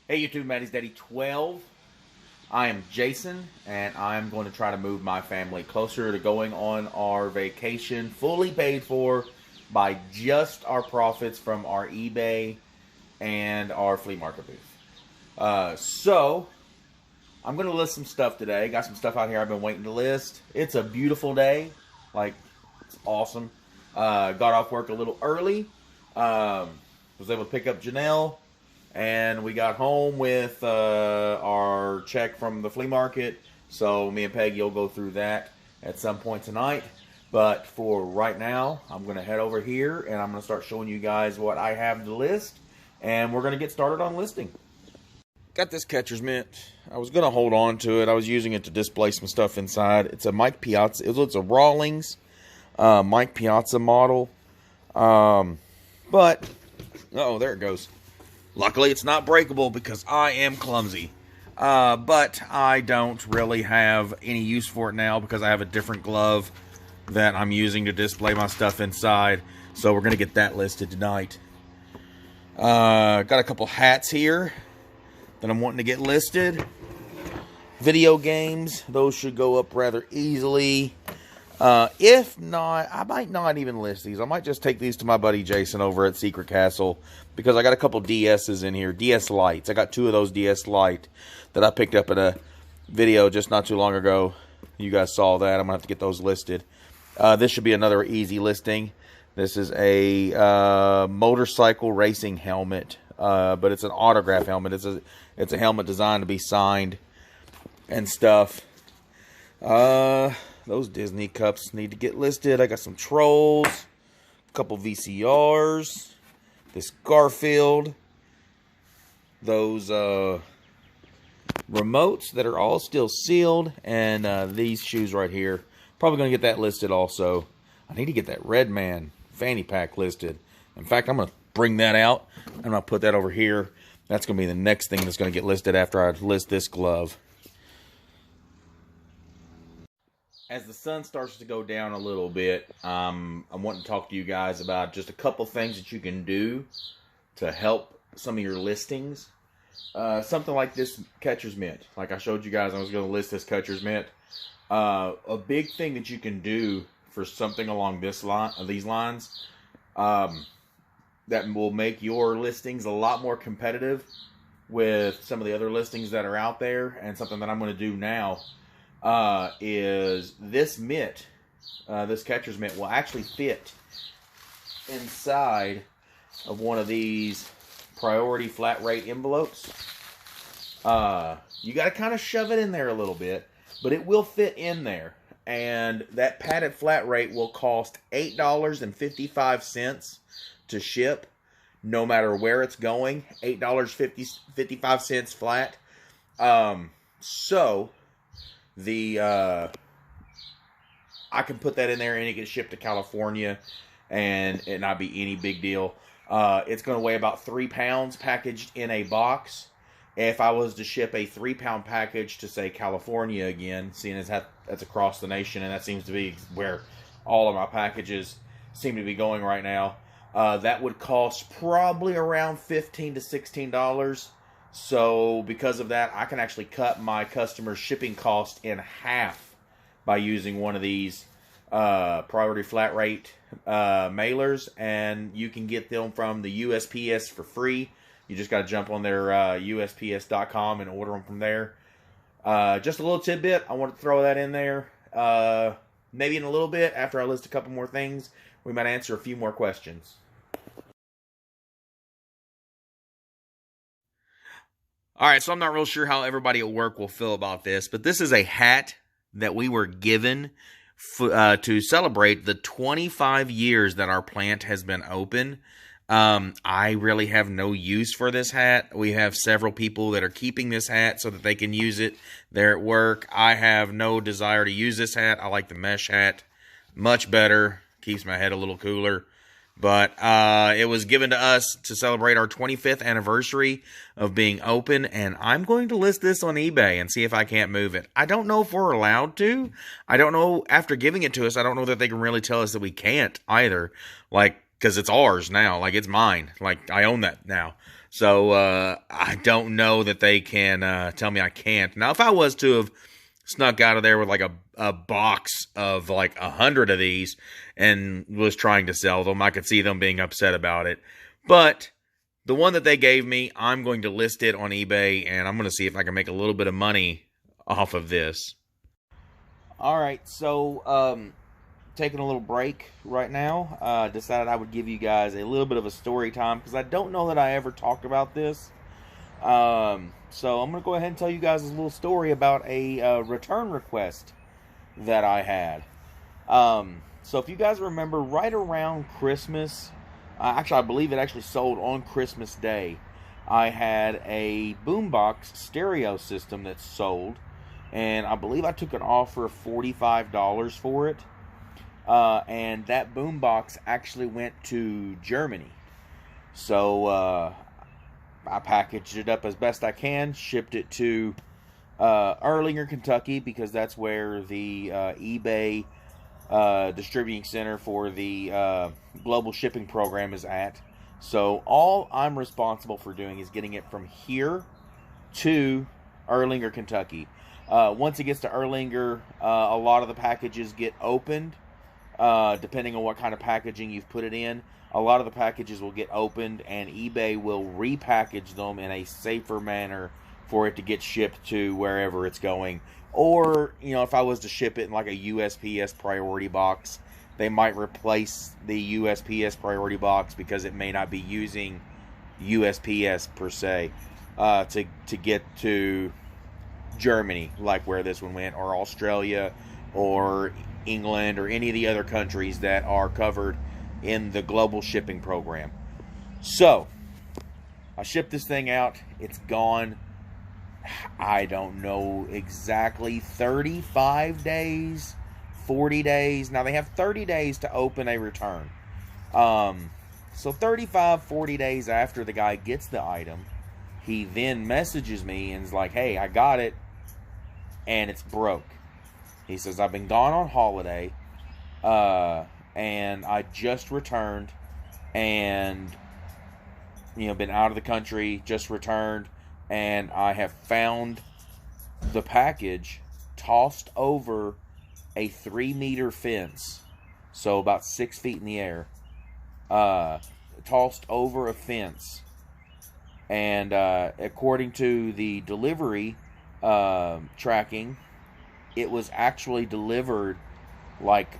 Hey YouTube, Maddie's Daddy 12. I am Jason, and I'm going to try to move my family closer to going on our vacation, fully paid for by just our profits from our eBay and our flea market booth. So, I'm going to list some stuff today. Got some stuff out here I've been waiting to list. It's a beautiful day. It's awesome. Got off work a little early. Was able to pick up Janelle. And we got home with our check from the flea market. So me and Peggy will go through that at some point tonight. But for right now, I'm going to head over here and I'm going to start showing you guys what I have to list. And we're going to get started on listing. Got this catcher's mitt. I was going to hold on to it. I was using it to display some stuff inside. It's a Mike Piazza. It's a Rawlings Mike Piazza model. But, oh, there it goes. Luckily, it's not breakable because I am clumsy. But I don't really have any use for it now because I have a different glove that I'm using to display my stuff inside. So we're going to get that listed tonight. Got a couple hats here that I'm wanting to get listed. Video games, those should go up rather easily. If not, I might not even list these. I might just take these to my buddy Jason over at Secret Castle because I got a couple DS's in here. DS Lites. I got two of those DS Lite that I picked up in a video just not too long ago. You guys saw that. I'm going to have to get those listed. This should be another easy listing. This is a motorcycle racing helmet, but it's an autograph helmet. It's a helmet designed to be signed and stuff. Those Disney cups need to get listed. I got some Trolls, a couple VCRs, this Garfield, those remotes that are all still sealed, and these shoes right here. Probably going to get that listed also. I need to get that Redman fanny pack listed. In fact, I'm going to bring that out. I'm going to put that over here. That's going to be the next thing that's going to get listed after I list this glove. As the sun starts to go down a little bit, I'm wanting to talk to you guys about just a couple things that you can do to help some of your listings. Something like this catcher's mitt. Like I showed you guys, I was going to list this catcher's mitt. A big thing that you can do for something along these lines that will make your listings a lot more competitive with some of the other listings that are out there, and something that I'm going to do now is this mitt, this catcher's mitt will actually fit inside of one of these priority flat rate envelopes. You got to kind of shove it in there a little bit, but it will fit in there. And that padded flat rate will cost $8.55 to ship, no matter where it's going. $8.55 flat. So I can put that in there and it gets shipped to California and it not be any big deal. It's going to weigh about 3 pounds packaged in a box. If I was to ship a 3-pound package to, say, California again, seeing as that's across the nation, and that seems to be where all of my packages seem to be going right now, that would cost probably around $15 to $16. So because of that, I can actually cut my customer's shipping cost in half by using one of these priority flat rate mailers, and you can get them from the USPS for free. You just got to jump on their USPS.com and order them from there. Just a little tidbit. I want to throw that in there. Maybe in a little bit, after I list a couple more things, we might answer a few more questions. All right, so I'm not real sure how everybody at work will feel about this, but this is a hat that we were given to celebrate the 25 years that our plant has been open. I really have no use for this hat. We have several people that are keeping this hat so that they can use it there at work. I have no desire to use this hat. I like the mesh hat much better. Keeps my head a little cooler. But it was given to us to celebrate our 25th anniversary of being open, and I'm going to list this on eBay and see if I can't move it. I don't know if we're allowed to. I don't know, after giving it to us, I don't know that they can really tell us that we can't either. Like, because it's ours now. Like, it's mine. Like, I own that now. So I don't know that they can tell me I can't. Now, if I was to have snuck out of there with like a box of like 100 of these and was trying to sell them, I could see them being upset about it. But the one that they gave me, I'm going to list it on eBay, and I'm going to see if I can make a little bit of money off of this. All right, so taking a little break right now. Decided I would give you guys a little bit of a story time because I don't know that I ever talked about this. So I'm going to go ahead and tell you guys a little story about a return request that I had. So if you guys remember, right around Christmas, actually I believe it actually sold on Christmas Day, I had a boombox stereo system that sold, and I believe I took an offer of $45 for it. And that boombox actually went to Germany. So I packaged it up as best I can, shipped it to Erlanger, Kentucky, because that's where the eBay distributing center for the global shipping program is at. So all I'm responsible for doing is getting it from here to Erlanger, Kentucky. Once it gets to Erlanger, a lot of the packages get opened. Depending on what kind of packaging you've put it in, a lot of the packages will get opened, and eBay will repackage them in a safer manner for it to get shipped to wherever it's going. Or, you know, if I was to ship it in like a USPS priority box, they might replace the USPS priority box because it may not be using USPS per se to get to Germany, like where this one went, or Australia, or England, or any of the other countries that are covered in the global shipping program. So I shipped this thing out. It's gone, I don't know exactly, 35 days, 40 days. Now they have 30 days to open a return. So 35, 40 days after the guy gets the item, he then messages me and is like, hey, I got it, and it's broke. He says, I've been gone on holiday, and I just returned, and, you know, been out of the country, just returned, and I have found the package tossed over a 3-meter fence, so about 6 feet in the air, tossed over a fence, and according to the delivery tracking, it was actually delivered like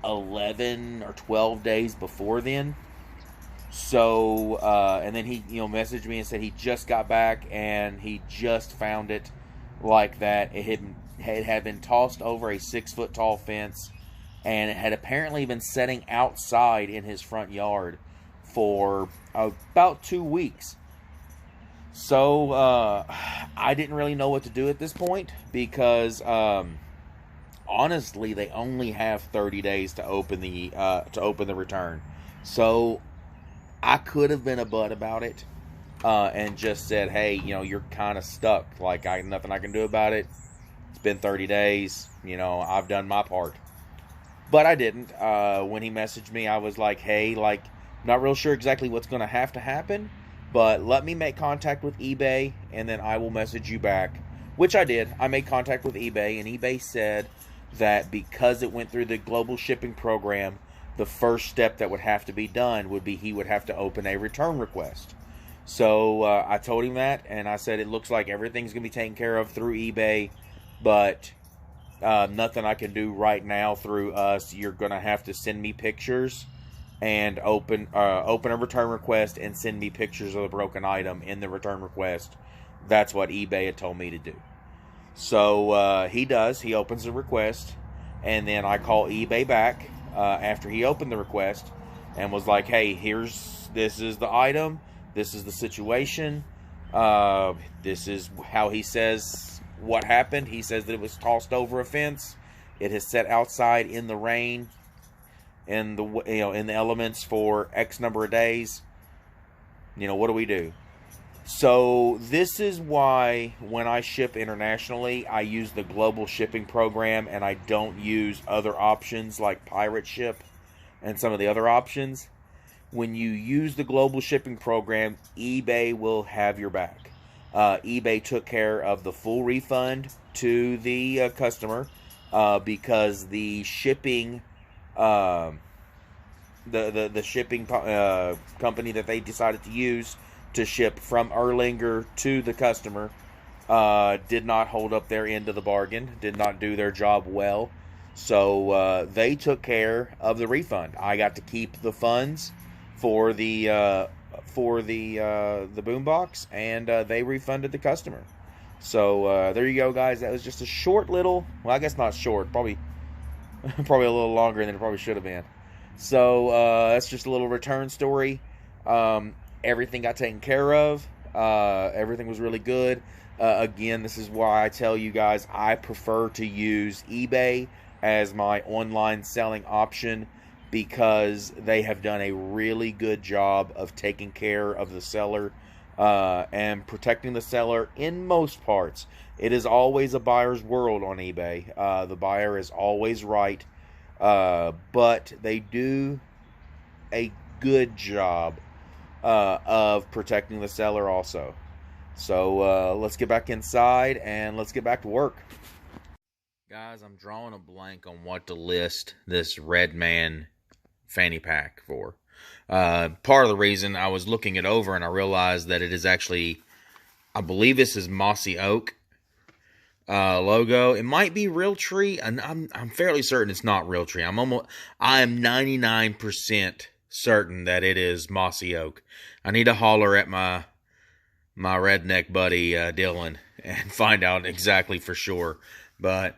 11 or 12 days before then. So, and then he, messaged me and said he just got back and he just found it like that. It had been tossed over a 6-foot tall fence, and it had apparently been sitting outside in his front yard for about 2 weeks. So, I didn't really know what to do at this point because, honestly, they only have 30 days to open the return. So, I could have been a butt about it, and just said, hey, you're kind of stuck. Like, nothing I can do about it. It's been 30 days. I've done my part. But I didn't. When he messaged me, I was like, hey, not real sure exactly what's going to happen. But let me make contact with eBay, and then I will message you back. Which I did. I made contact with eBay, and eBay said that because it went through the global shipping program, the first step that would have to be done would be he would have to open a return request. So I told him that, and I said it looks like everything's going to be taken care of through eBay, but nothing I can do right now through us. You're going to have to send me pictures and open a return request and send me pictures of the broken item in the return request. That's what eBay had told me to do. So he does. He opens the request, and then I call eBay back after he opened the request and was like, hey, this is the item. This is the situation. This is how he says what happened. He says that it was tossed over a fence. It has sat outside in the rain, in the elements for X number of days. What do we do? So this is why when I ship internationally, I use the global shipping program and I don't use other options like Pirate Ship and some of the other options, when you use the global shipping program, eBay will have your back. eBay took care of the full refund to the customer because the shipping, the shipping company that they decided to use to ship from Erlanger to the customer did not hold up their end of the bargain, did not do their job well. So they took care of the refund. I got to keep the funds for the boombox, and they refunded the customer. So there you go, guys. That was just a short little. Well, I guess not short. Probably a little longer than it probably should have been. So that's just a little return story. Everything got taken care of. Everything was really good. Again, this is why I tell you guys I prefer to use eBay as my online selling option, because they have done a really good job of taking care of the seller and protecting the seller in most parts. It is always a buyer's world on eBay. The buyer is always right, but they do a good job of protecting the seller also. So let's get back inside and let's get back to work. Guys, I'm drawing a blank on what to list this Redman fanny pack for. Part of the reason, I was looking it over and I realized that it is actually, I believe this is Mossy Oak logo. It might be Realtree, and I'm fairly certain it's not Realtree. I am 99% certain that it is Mossy Oak. I need to holler at my redneck buddy Dylan and find out exactly for sure. But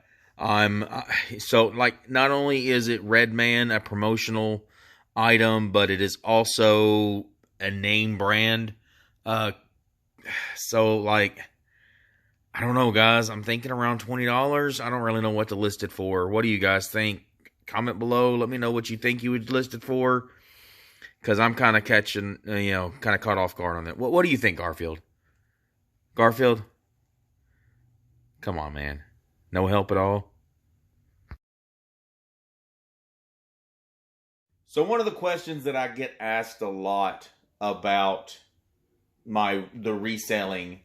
so, like, not only is it Redman, a promotional item, but it is also a name brand. So, like, I don't know, guys. I'm thinking around $20. I don't really know what to list it for. What do you guys think? Comment below. Let me know what you think you would list it for, because I'm kind of catching, kind of caught off guard on that. What do you think, Garfield? Garfield? Come on, man. No help at all? So one of the questions that I get asked a lot about the reselling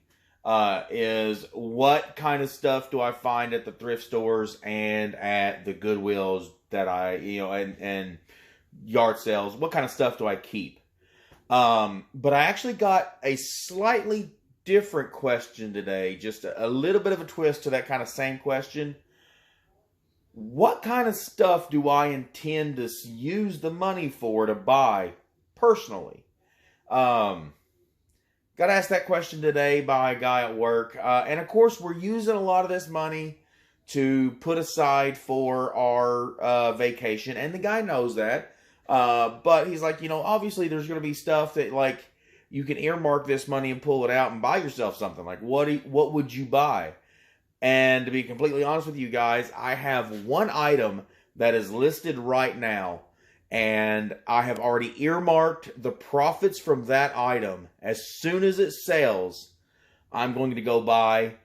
is, what kind of stuff do I find at the thrift stores and at the Goodwills that and yard sales? What kind of stuff do I keep? But I actually got a slightly different question today, just a little bit of a twist to that kind of same question. What kind of stuff do I intend to use the money for to buy personally? Got asked that question today by a guy at work. And of course, we're using a lot of this money to put aside for our vacation. And the guy knows that. But he's like, obviously there's going to be stuff that, like, you can earmark this money and pull it out and buy yourself something. Like, what would you buy? And to be completely honest with you guys, I have one item that is listed right now, and I have already earmarked the profits from that item. As soon as it sells, I'm going to go buy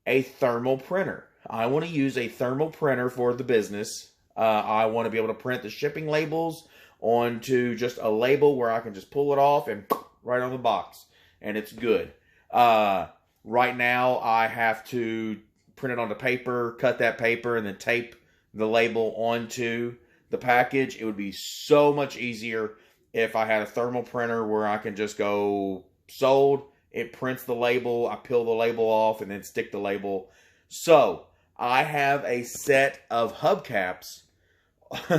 a thermal printer. I want to use a thermal printer for the business. I want to be able to print the shipping labels onto just a label where I can just pull it off and right on the box, and it's good. Right now, I have to print it onto paper, cut that paper, and then tape the label onto the package. It would be so much easier if I had a thermal printer where I can just go sold, it prints the label, I peel the label off, and then stick the label. So I have a set of hubcaps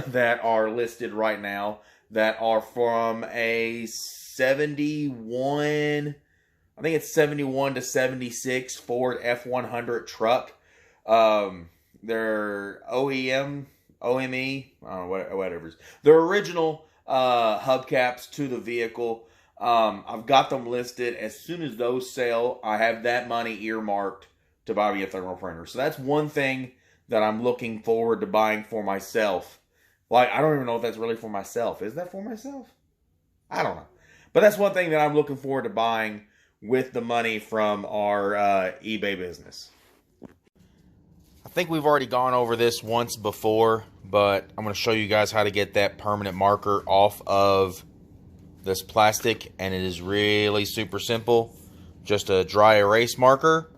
that are listed right now that are from a 71, I think it's 71 to 76 Ford F100 truck. They're OEM, OME, I don't know, whatever. They're original hubcaps to the vehicle. I've got them listed. As soon as those sell, I have that money earmarked to buy me a thermal printer. So that's one thing that I'm looking forward to buying for myself. Like, I don't even know if that's really for myself. Is that for myself? I don't know. But that's one thing that I'm looking forward to buying with the money from our eBay business. I think we've already gone over this once before, but I'm going to show you guys how to get that permanent marker off of this plastic, and it is really super simple. Just a dry erase marker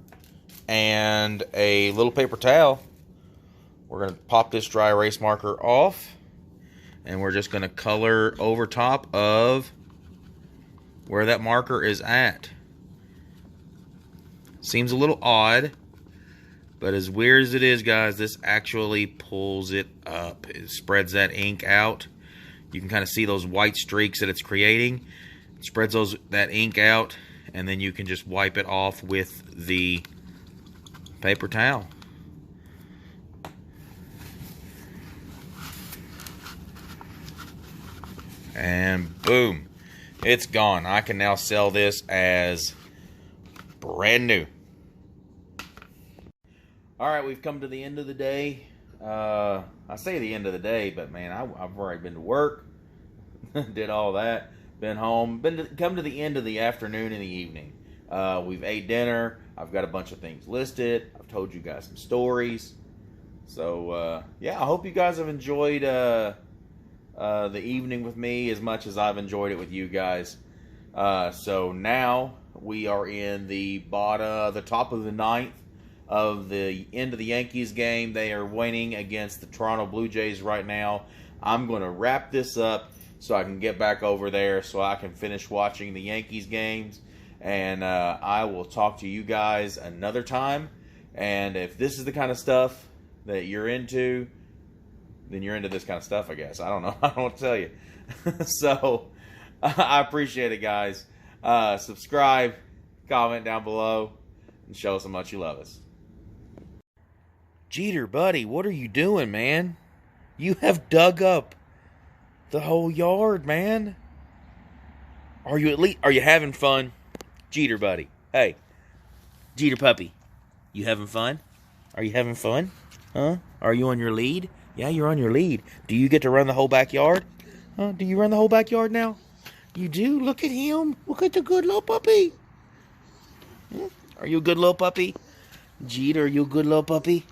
and a little paper towel. We're going to pop this dry erase marker off, and we're just going to color over top of where that marker is at. Seems a little odd, but as weird as it is, guys, this actually pulls it up. It spreads that ink out. You can kind of see those white streaks that it's creating. It spreads that ink out, and then you can just wipe it off with the paper towel. And boom, it's gone. I can now sell this as brand new. All right, we've come to the end of the day. I say the end of the day, but man, I've already been to work, did all that, been home, come to the end of the afternoon and the evening. We've ate dinner. I've got a bunch of things listed. I've told you guys some stories. So yeah, I hope you guys have enjoyed the evening with me as much as I've enjoyed it with you guys. So now we are in the top of the ninth of the end of the Yankees game. They are winning against the Toronto Blue Jays right now. I'm going to wrap this up so I can get back over there so I can finish watching the Yankees games. And I will talk to you guys another time. And if this is the kind of stuff that you're into, then you're into this kind of stuff, I guess. I don't know. I don't know what to tell you. So, I appreciate it, guys. Subscribe, comment down below, and show us how much you love us. Jeter, buddy, what are you doing, man? You have dug up the whole yard, man. Are you having fun? Jeter, buddy. Hey, Jeter puppy. You having fun? Are you having fun? Huh? Are you on your lead? Yeah, you're on your lead. Do you get to run the whole backyard? Huh? Do you run the whole backyard now? You do? Look at him. Look at the good little puppy. Are you a good little puppy? Jeter, are you a good little puppy?